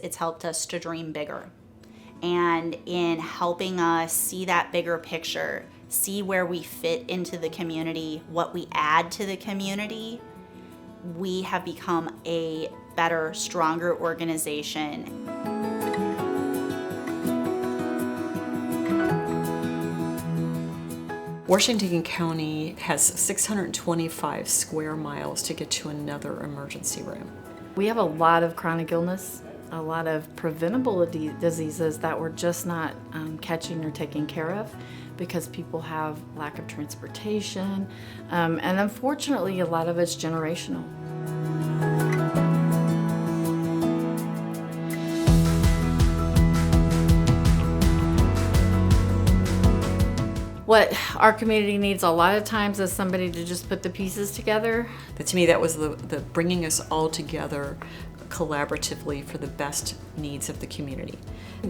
it's helped us to dream bigger. And in helping us see that bigger picture, see where we fit into the community, what we add to the community, we have become a better, stronger organization. Washington County has 625 square miles to get to another emergency room. We have a lot of chronic illness, a lot of preventable diseases that we're just not catching or taking care of because people have lack of transportation, and unfortunately a lot of it's generational. What our community needs a lot of times is somebody to just put the pieces together. But to me, that was the bringing us all together collaboratively for the best needs of the community.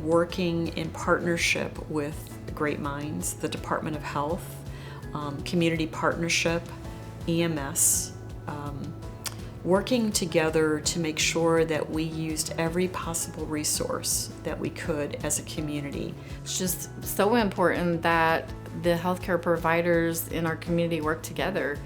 Working in partnership with great minds, the Department of Health, Community Partnership, EMS, working together to make sure that we used every possible resource that we could as a community. It's just so important that the healthcare providers in our community work together.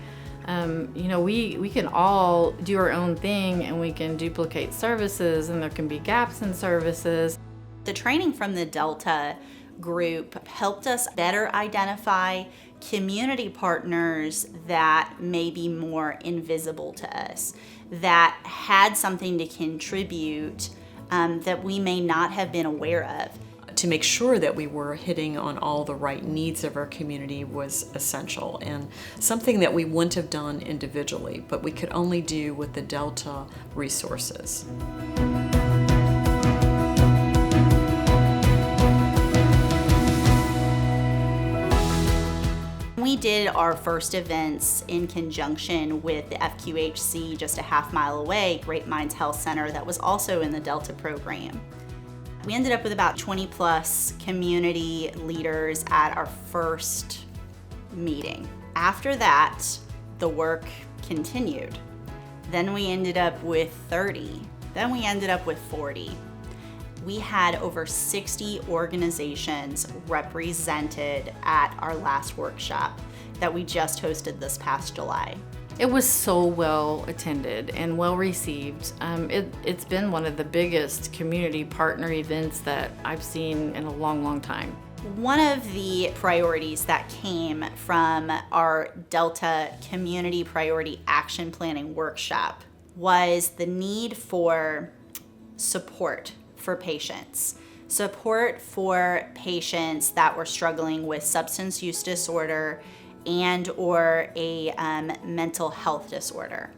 We can all do our own thing and we can duplicate services and there can be gaps in services. The training from the Delta group helped us better identify community partners that may be more invisible to us, that had something to contribute that we may not have been aware of. To make sure that we were hitting on all the right needs of our community was essential, and something that we wouldn't have done individually, but we could only do with the Delta resources. We did our first events in conjunction with the FQHC just a half mile away, Great Minds Health Center, that was also in the Delta program. We ended up with about 20 plus community leaders at our first meeting. After that, the work continued. Then we ended up with 30. Then we ended up with 40. We had over 60 organizations represented at our last workshop that we just hosted this past July. It was so well attended and well received. It's been one of the biggest community partner events that I've seen in a long, long time. One of the priorities that came from our Delta Community Priority Action Planning Workshop was the need for support for patients. Support for patients that were struggling with substance use disorder and or a mental health disorder.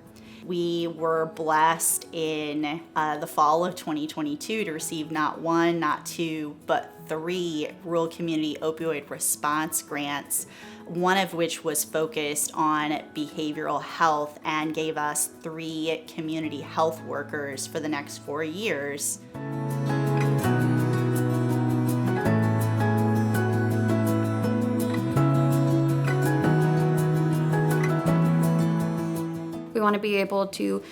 We were blessed in the fall of 2022 to receive not one, not two, but 3 rural community opioid response grants, one of which was focused on behavioral health and gave us 3 community health workers for the next 4 years. We want to be able to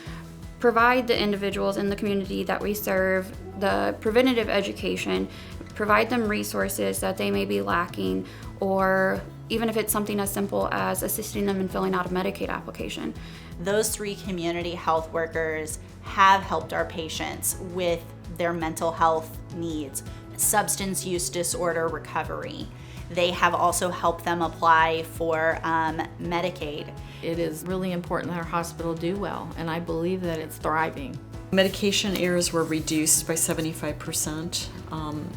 provide the individuals in the community that we serve the preventative education, provide them resources that they may be lacking, or even if it's something as simple as assisting them in filling out a Medicaid application. Those 3 community health workers have helped our patients with their mental health needs, substance use disorder recovery. They have also helped them apply for Medicaid. It is really important that our hospital do well, and I believe that it's thriving. Medication errors were reduced by 75%.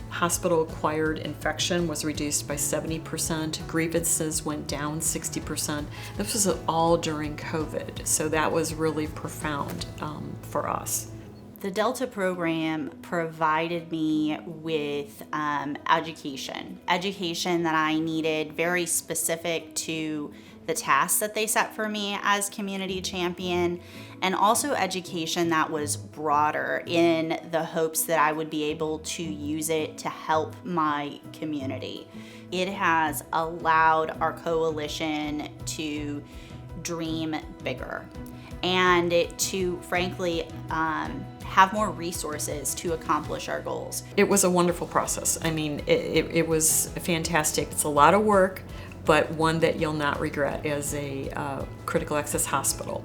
Hospital-acquired infection was reduced by 70%. Grievances went down 60%. This was all during COVID, so that was really profound for us. The Delta program provided me with education that I needed, very specific to the tasks that they set for me as community champion, and also education that was broader in the hopes that I would be able to use it to help my community. It has allowed our coalition to dream bigger. and to frankly have more resources to accomplish our goals. It was a wonderful process. I mean, it was fantastic. It's a lot of work, but one that you'll not regret as a critical access hospital.